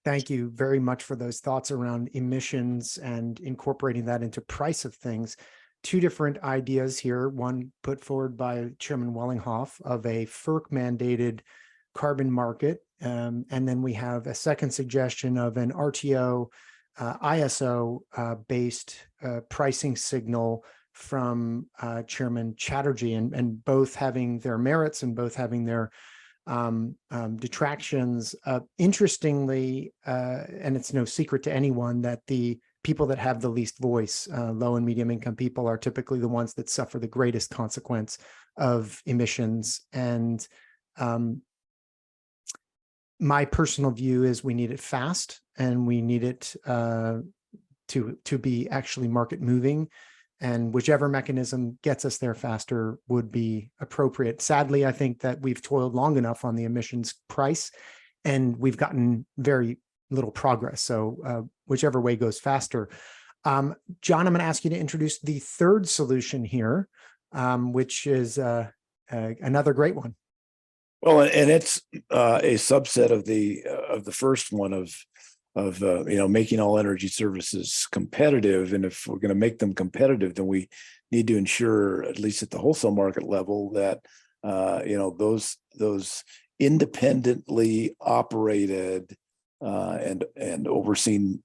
Thank you very much for those thoughts around emissions and incorporating that into price of things. Two different ideas here. One put forward by Chairman Wellinghoff of a FERC mandated carbon market. And then we have a second suggestion of an RTO, ISO based pricing signal from Chairman Chatterjee, and both having their merits and both having their detractions. Interestingly, and it's no secret to anyone that the people that have the least voice, low and medium income people, are typically the ones that suffer the greatest consequence of emissions. And my personal view is we need it fast, and we need it to be actually market moving. And whichever mechanism gets us there faster would be appropriate. Sadly, I think that we've toiled long enough on the emissions price, and we've gotten very little progress. So whichever way goes faster. John, I'm going to ask you to introduce the third solution here, which is another great one. Well, and it's a subset of the first one of making all energy services competitive. And if we're going to make them competitive, then we need to ensure, at least at the wholesale market level, that those independently operated and overseen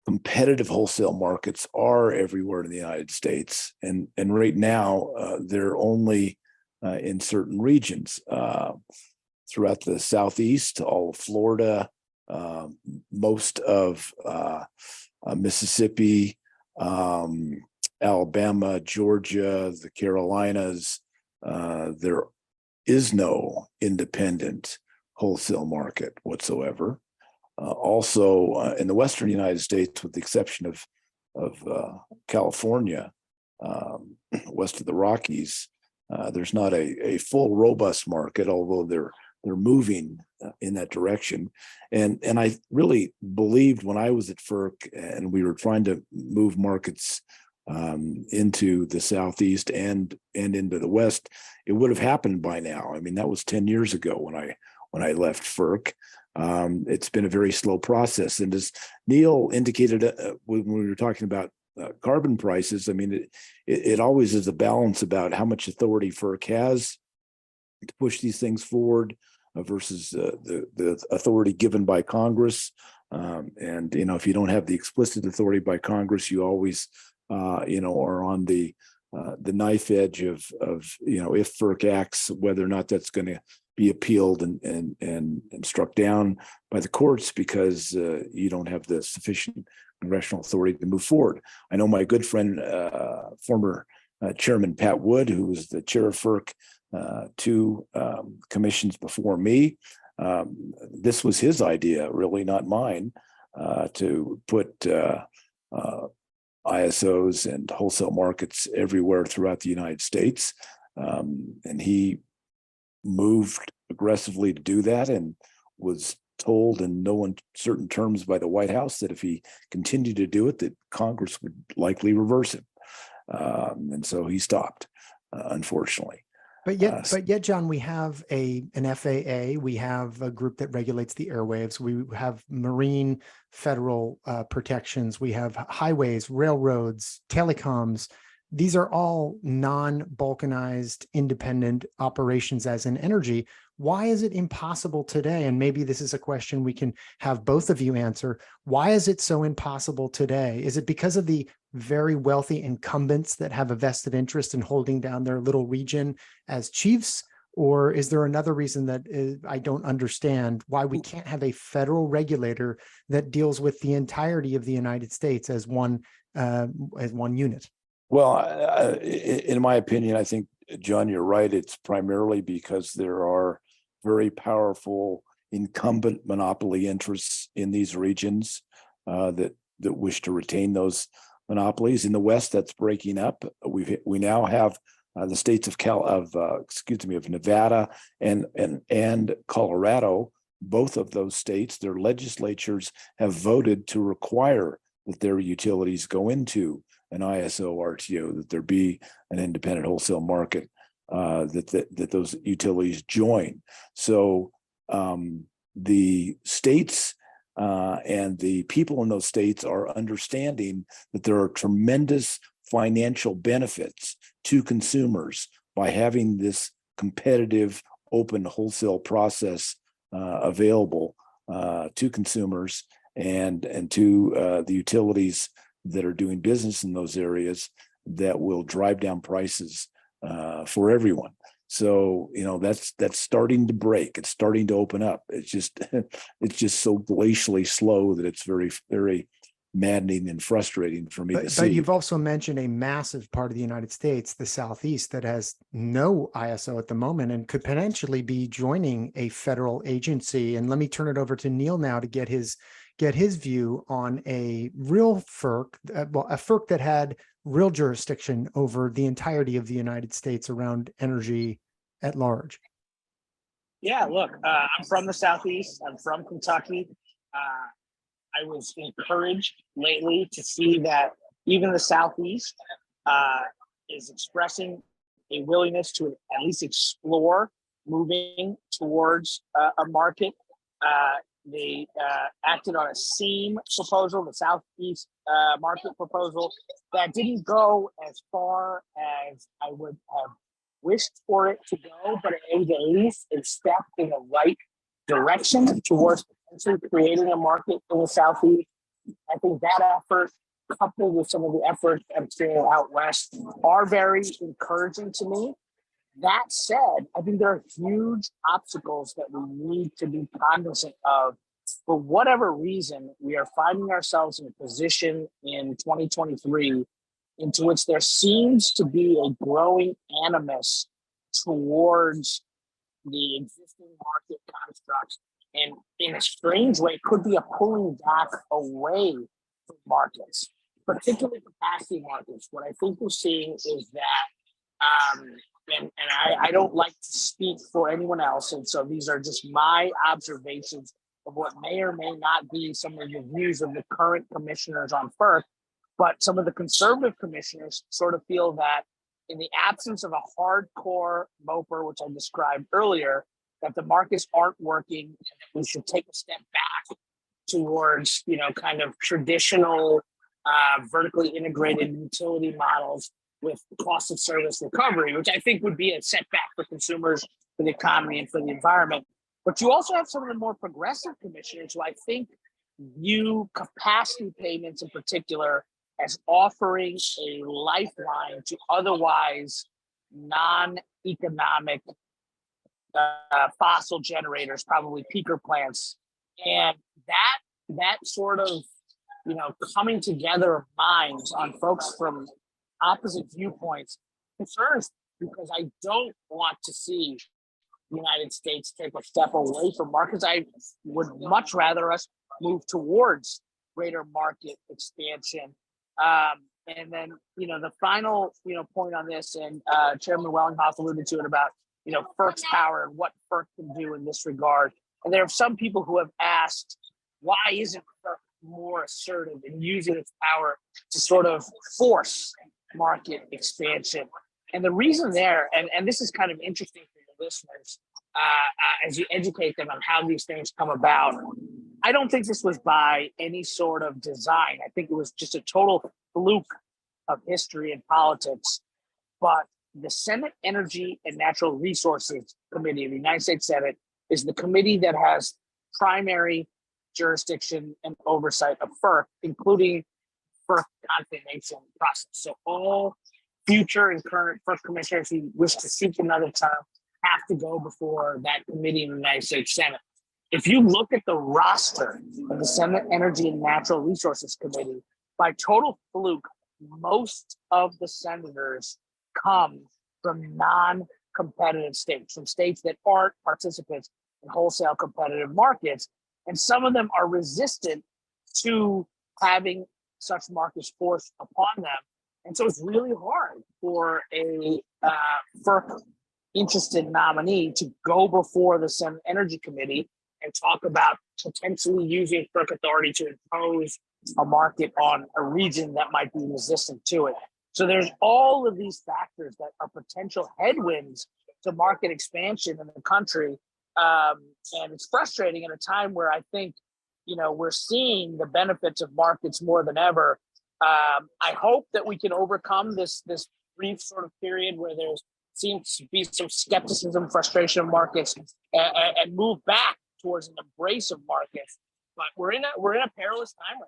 competitive wholesale markets are everywhere in the United States. And right now, they're only in certain regions. Throughout the Southeast, all of Florida, most of Mississippi, Alabama, Georgia, the Carolinas, there is no independent wholesale market whatsoever. Also, in the Western United States, with the exception of California, west of the Rockies, there's not a full robust market, although they're moving in that direction. And I really believed when I was at FERC and we were trying to move markets into the Southeast and into the West, it would have happened by now. I mean, that was 10 years ago when I left FERC. It's been a very slow process. And as Neil indicated when we were talking about carbon prices, I mean, it always is a balance about how much authority FERC has to push these things forward versus the authority given by Congress. And if you don't have the explicit authority by Congress, you always are on the knife edge of if FERC acts, whether or not that's going to be appealed and struck down by the courts because you don't have the sufficient congressional authority to move forward. I know my good friend, former Chairman Pat Wood, who was the chair of FERC 2 commissions before me. This was his idea, really, not mine, to put ISOs and wholesale markets everywhere throughout the United States. And he moved aggressively to do that and was told in no uncertain terms by the White House that if he continued to do it, that Congress would likely reverse him. And so he stopped, unfortunately. But yet, John, we have an FAA, we have a group that regulates the airwaves, we have marine federal protections, we have highways, railroads, telecoms. These are all non-balkanized independent operations as in energy. Why is it impossible today? And maybe this is a question we can have both of you answer. Why is it so impossible today? Is it because of the very wealthy incumbents that have a vested interest in holding down their little region as chiefs? Or is there another reason that I don't understand why we can't have a federal regulator that deals with the entirety of the United States as one unit? Well, in my opinion, I think, John, you're right. It's primarily because there are very powerful incumbent monopoly interests in these regions that wish to retain those monopolies. In the West, that's breaking up. We now have the states of Nevada and Colorado. Both of those states, their legislatures have voted to require that their utilities go into an ISO RTO, that there be an independent wholesale market, that those utilities join. So the states and the people in those states are understanding that there are tremendous financial benefits to consumers by having this competitive, open wholesale process available to consumers and to the utilities that are doing business in those areas that will drive down prices for everyone. So, that's starting to break. It's starting to open up. It's just so glacially slow that it's very, very maddening and frustrating for me to see. But you've also mentioned a massive part of the United States, the Southeast, that has no ISO at the moment and could potentially be joining a federal agency. And let me turn it over to Neil now to get his view on a real FERC, a FERC that had real jurisdiction over the entirety of the United States around energy at large. Yeah, look, I'm from the Southeast. I'm from Kentucky. I was encouraged lately to see that even the Southeast is expressing a willingness to at least explore moving towards a market. They acted on a SEAM proposal, the Southeast market proposal, that didn't go as far as I would have wished for it to go, but it was at least a step in the right direction towards potentially creating a market in the Southeast. I think that effort, coupled with some of the efforts I'm seeing out west, are very encouraging to me. That said, I think there are huge obstacles that we need to be cognizant of. For whatever reason, we are finding ourselves in a position in 2023 into which there seems to be a growing animus towards the existing market constructs. And in a strange way, it could be a pulling back away from markets, particularly capacity markets. What I think we're seeing is that, and I don't like to speak for anyone else, and so these are just my observations of what may or may not be some of the views of the current commissioners on FERC, but some of the conservative commissioners sort of feel that in the absence of a hardcore MOPR, which I described earlier, that the markets aren't working, and that we should take a step back towards, kind of traditional vertically integrated utility models with cost of service recovery, which I think would be a setback for consumers, for the economy, and for the environment. But you also have some of the more progressive commissioners who I think view capacity payments in particular as offering a lifeline to otherwise non-economic fossil generators, probably peaker plants. And that sort of, coming together of minds on folks from opposite viewpoints concerns, because I don't want to see the United States take a step away from markets. I would much rather us move towards greater market expansion. And then, the final, point on this, and Chairman Wellinghoff alluded to it about, FERC's power and what FERC can do in this regard. And there are some people who have asked, why isn't FERC more assertive in using its power to sort of force market expansion? And the reason there, and this is kind of interesting for your listeners, as you educate them on how these things come about, I don't think this was by any sort of design. I think it was just a total fluke of history and politics. But the Senate Energy and Natural Resources Committee of the United States Senate is the committee that has primary jurisdiction and oversight of FERC, including FERC confirmation process. So all future and current FERC commissioners who wish to seek another term have to go before that committee in the United States Senate. If you look at the roster of the Senate Energy and Natural Resources Committee, by total fluke, most of the senators come from non-competitive states, from states that aren't participants in wholesale competitive markets. And some of them are resistant to having such markets forced upon them. And so it's really hard for a FERC interested nominee to go before the Senate Energy Committee and talk about potentially using FERC authority to impose a market on a region that might be resistant to it. So there's all of these factors that are potential headwinds to market expansion in the country And it's frustrating at a time where I think, we're seeing the benefits of markets more than ever. I hope that we can overcome this brief sort of period where there seems to be some skepticism, frustration of markets, and move back towards an embrace of markets. But we're in a perilous time right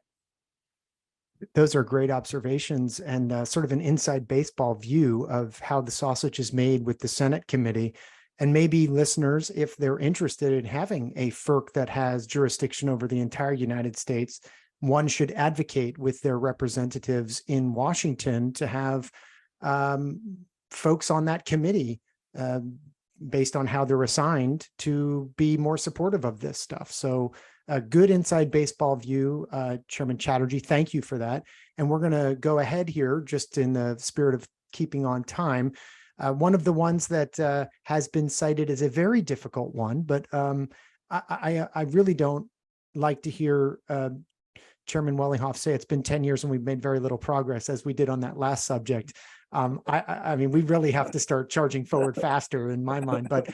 now. Those are great observations and sort of an inside baseball view of how the sausage is made with the Senate committee. And maybe listeners, if they're interested in having a FERC that has jurisdiction over the entire United States, one should advocate with their representatives in Washington to have folks on that committee based on how they're assigned to be more supportive of this stuff. So a good inside baseball view, Chairman Chatterjee, thank you for that. And we're going to go ahead here just in the spirit of keeping on time. One of the ones that has been cited as a very difficult one, but I really don't like to hear Chairman Wellinghoff say it's been 10 years and we've made very little progress, as we did on that last subject. I mean, we really have to start charging forward faster in my mind, but